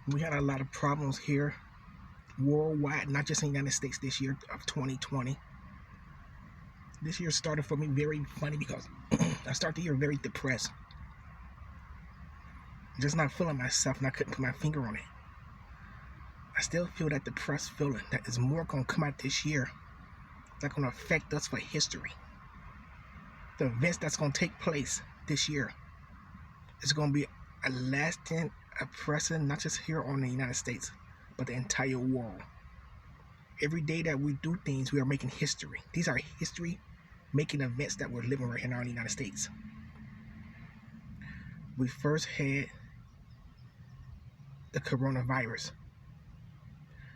We had a lot of problems here worldwide, not just in the United States this year of 2020. This year started for me very funny because I started the year very depressed. Just not feeling myself, and I couldn't put my finger on it. I still feel that depressed feeling that is more going to come out this year that's going to affect us for history. The events that's going to take place this year is going to be a lasting oppression, not just here on the United States, but the entire world. Every day that we do things, we are making history. These are history-making events that we're living right now in the United States. We first had the coronavirus.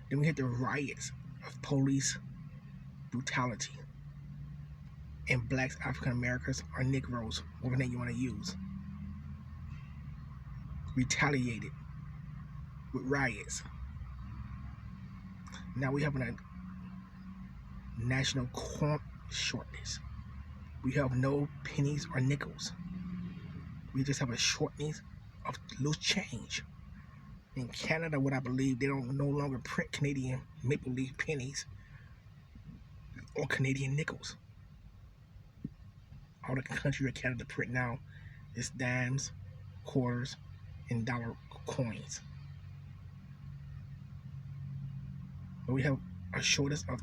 Then we had the riots of police brutality. And blacks, African Americans, or Negroes, whatever name you want to use, retaliated with riots. Now we have a national corn shortage. We have no pennies or nickels. We just have a shortness of loose change. In Canada, what I believe, they don't no longer print Canadian maple leaf pennies or Canadian nickels. All the country of Canada print now is dimes, quarters, and dollar coins. But we have a shortage of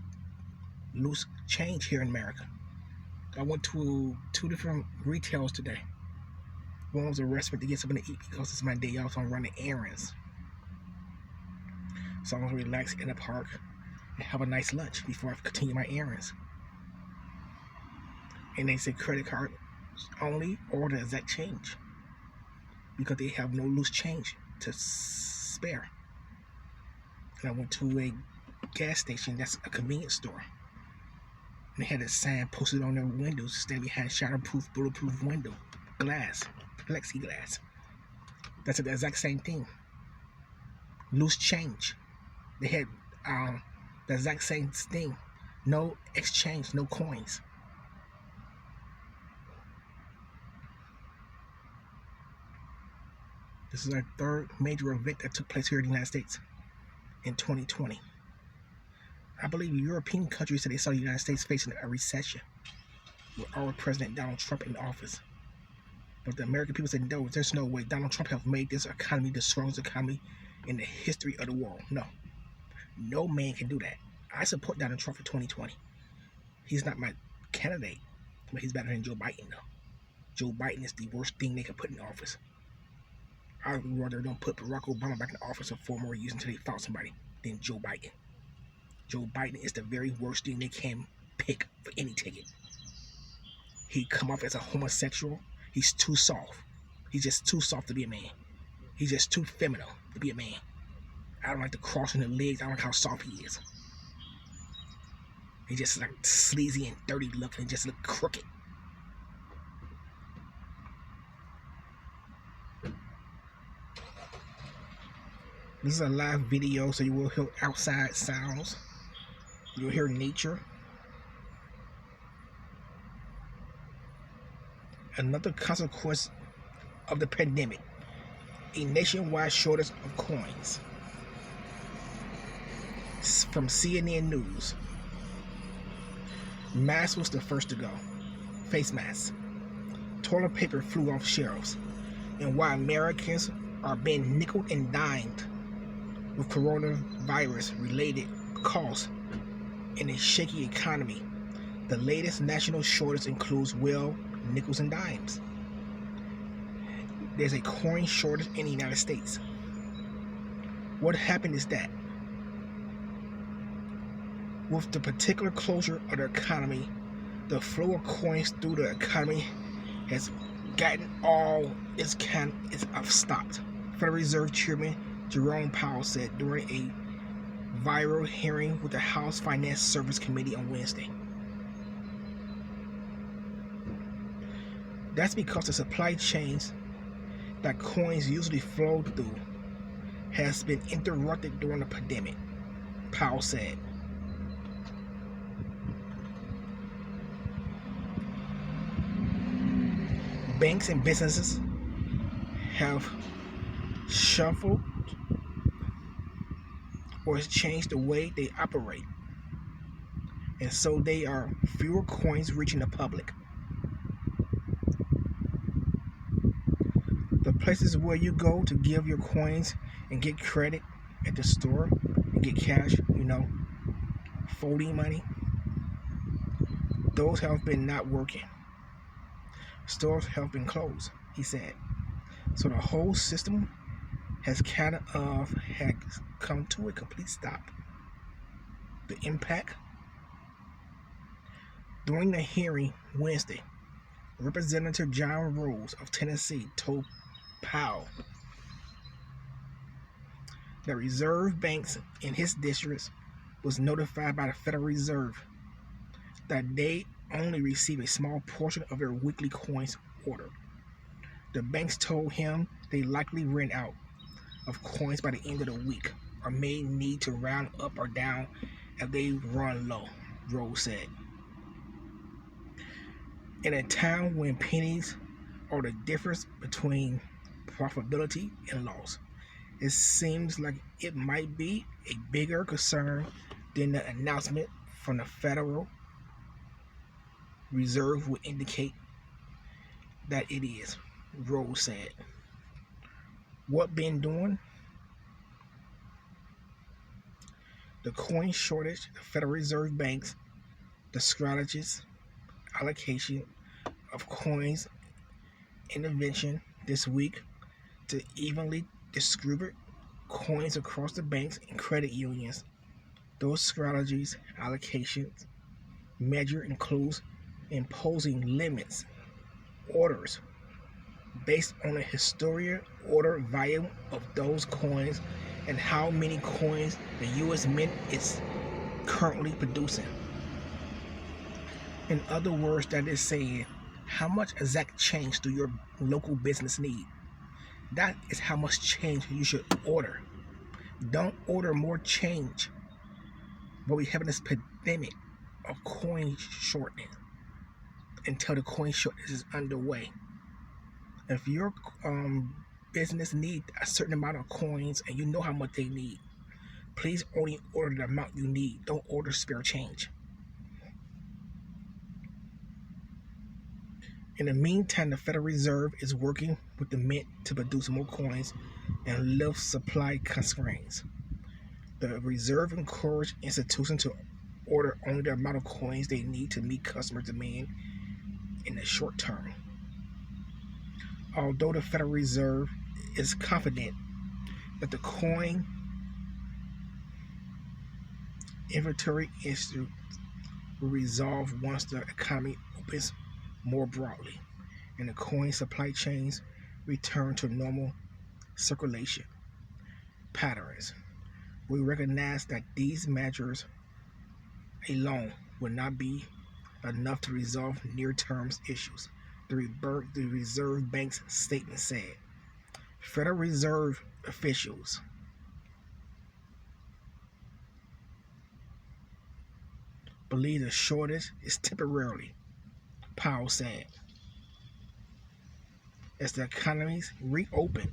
loose change here in America. I went to 2 different retailers today. One was a restaurant to get something to eat because it's my day off, so I'm running errands. So I'm going to relax in the park and have a nice lunch before I continue my errands. And they said credit card only or the exact change, because they have no loose change to spare. And I went to a gas station that's a convenience store. And they had a sign posted on their windows, stand behind shatterproof, bulletproof window, glass, plexiglass. That's the exact same thing. Loose change. They had the exact same thing. No exchange, no coins. This is our 3rd major event that took place here in the United States in 2020. I believe European countries said they saw the United States facing a recession with our President Donald Trump in office. But the American people said, no, there's no way. Donald Trump has made this economy the strongest economy in the history of the world. No man can do that. I support Donald Trump for 2020. He's not my candidate, but he's better than Joe Biden, though. Joe Biden is the worst thing they could put in office. I'd rather don't put Barack Obama back in office for 4 more years until they found somebody than Joe Biden. Joe Biden is the very worst thing they can pick for any ticket. He come off as a homosexual. He's too soft. He's just too soft to be a man. He's just too feminine to be a man. I don't like the crossing the legs. I don't like how soft he is. He's just like sleazy and dirty looking and just look crooked. This is a live video, so you will hear outside sounds. You'll hear nature. Another consequence of the pandemic, a nationwide shortage of coins. From CNN News. Masks was the first to go. Face masks. Toilet paper flew off shelves. And while Americans are being nickeled and dimed with coronavirus-related costs in a shaky economy, the latest national shortage includes nickels and dimes. There's a coin shortage in the United States. What happened is that with the particular closure of the economy, the flow of coins through the economy has gotten all its stopped. Federal Reserve Chairman Jerome Powell said during a viral hearing with the House Finance Service Committee on Wednesday. That's because the supply chains that coins usually flow through has been interrupted during the pandemic, Powell said. Banks and businesses have shuffled or has changed the way they operate. And so there are fewer coins reaching the public. The places where you go to give your coins and get credit at the store and get cash, folding money, those have been not working. Stores have been closed, he said. So the whole system has come to a complete stop. The impact? During the hearing Wednesday, Representative John Rose of Tennessee told Powell that reserve banks in his districts was notified by the Federal Reserve that they only receive a small portion of their weekly coins ordered. The banks told him they likely ran out of coins by the end of the week or may need to round up or down if they run low, Rose said. In a time when pennies are the difference between profitability and loss, it seems like it might be a bigger concern than the announcement from the Federal Reserve would indicate that it is, Rose said. What been doing? The coin shortage, the Federal Reserve banks, the strategies, allocation of coins intervention this week to evenly distribute coins across the banks and credit unions. Those strategies, allocations, measure includes imposing limits, orders, based on the historical order value of those coins and how many coins the U.S. Mint is currently producing. In other words, that is saying, how much exact change do your local business need? That is how much change you should order. Don't order more change. But we're having this pandemic of coin shortage until the coin shortage is underway. If your business needs a certain amount of coins and you know how much they need, please only order the amount you need. Don't order spare change. In the meantime, the Federal Reserve is working with the Mint to produce more coins and lift supply constraints. The Reserve encouraged institutions to order only the amount of coins they need to meet customer demand in the short term. Although the Federal Reserve is confident that the coin inventory issue will resolve once the economy opens more broadly and the coin supply chains return to normal circulation patterns. We recognize that these measures alone will not be enough to resolve near-term issues, the Reserve Bank's statement said. Federal Reserve officials believe the shortage is temporary, Powell said. As the economies reopen,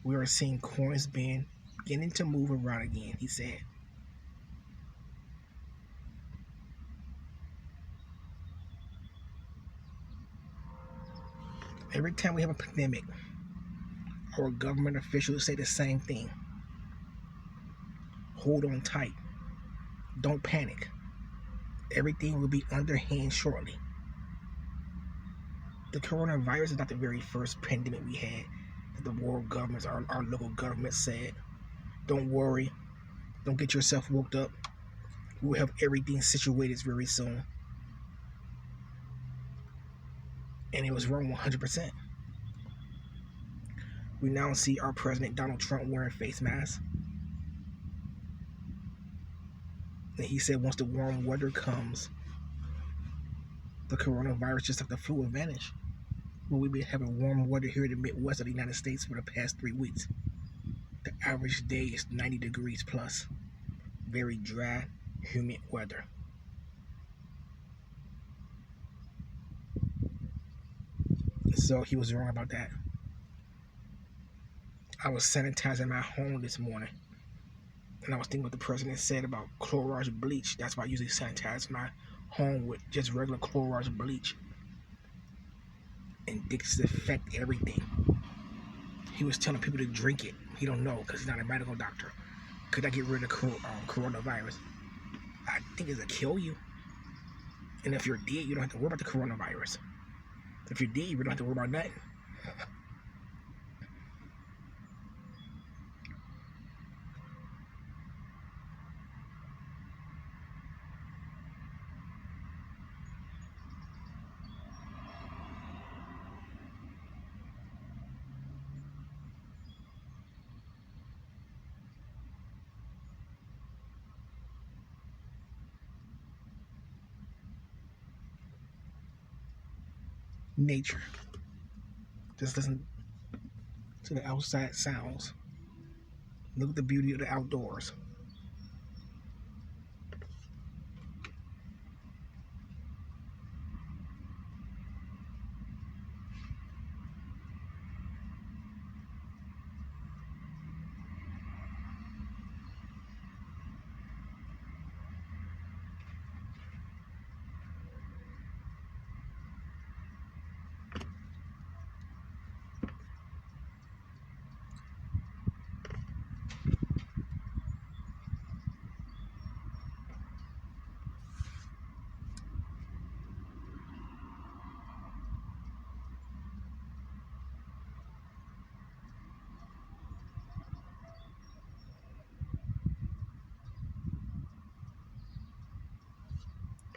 we are seeing coins beginning to move around again, he said. Every time we have a pandemic, our government officials say the same thing. Hold on tight. Don't panic. Everything will be under hand shortly. The coronavirus is not the very first pandemic we had that the world governments, our local governments said, don't worry, don't get yourself woke up. We'll have everything situated very soon. And it was wrong 100%. We now see our President Donald Trump wearing face masks. And he said once the warm weather comes, the coronavirus, just like the flu, will vanish. Well, we've been having warm weather here in the Midwest of the United States for the past 3 weeks. The average day is 90 degrees plus. Very dry, humid weather. So he was wrong about that. I was sanitizing my home this morning. And I was thinking what the president said about Clorox bleach. That's why I usually sanitize my home with just regular Clorox bleach. And disinfect everything. He was telling people to drink it. He don't know because he's not a medical doctor. Could that get rid of coronavirus? I think it'll kill you. And if you're dead, you don't have to worry about the coronavirus. If you're dead, you don't have to worry about nothing. Nature. Just listen to the outside sounds. Look at the beauty of the outdoors.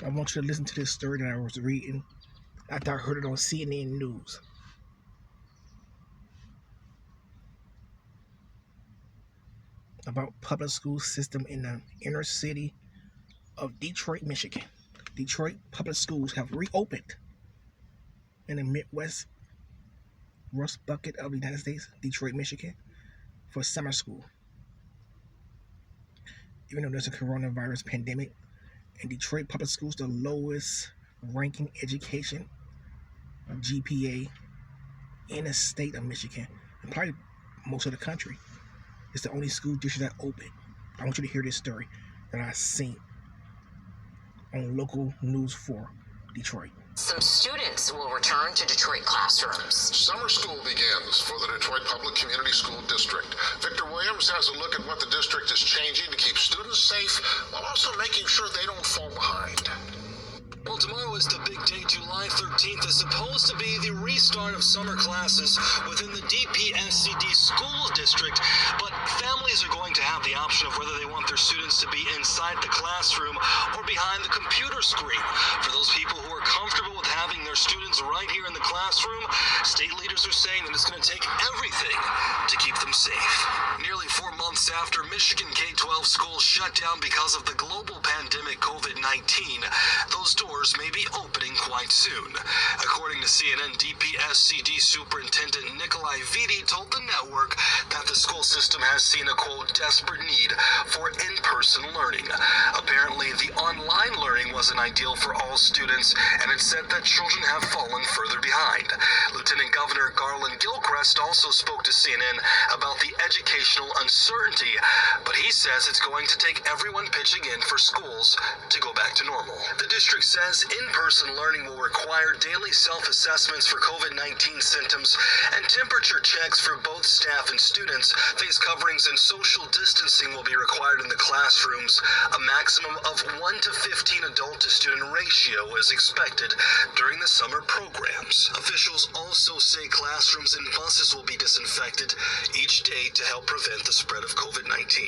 I want you to listen to this story that I was reading after I heard it on CNN News. About public school system in the inner city of Detroit, Michigan. Detroit public schools have reopened in the Midwest Rust Bucket of the United States, Detroit, Michigan, for summer school. Even though there's a coronavirus pandemic, in Detroit public schools, the lowest ranking education GPA in the state of Michigan, and probably most of the country. It's the only school district that opened. I want you to hear this story that I seen on local news 4 Detroit. Some students will return to Detroit classrooms. Summer school begins for the Detroit Public Community School District. Victor Williams has a look at what the district is changing to keep students safe while also making sure they don't fall behind. Well, tomorrow is the big day. July 13th is supposed to be the restart of summer classes within the DPSCD school district, but families are going to have the option of whether they want their students to be inside the classroom or behind the computer screen. For those people who are comfortable with having their students right here in the classroom, state leaders are saying that it's going to take everything to keep them safe. Nearly 4 months after Michigan K-12 schools shut down because of the global pandemic COVID-19, those doors may be opening quite soon. According to CNN, DPSCD Superintendent Nikolai Viti told the network that the school system has seen a, quote, desperate need for in-person learning. Apparently, the online learning wasn't ideal for all students, and it said that children have fallen further behind. Lieutenant Governor Garland Gilchrist also spoke to CNN about the educational uncertainty, but he says it's going to take everyone pitching in for schools to go back to normal. The district says in-person learning will require daily self-assessments for COVID-19 symptoms and temperature checks for both staff and students. Face coverings and social distancing will be required in the classrooms. A maximum of 1 to 15 adult-to-student ratio is expected during the summer programs. Officials also say classrooms and buses will be disinfected each day to help prevent the spread of COVID-19.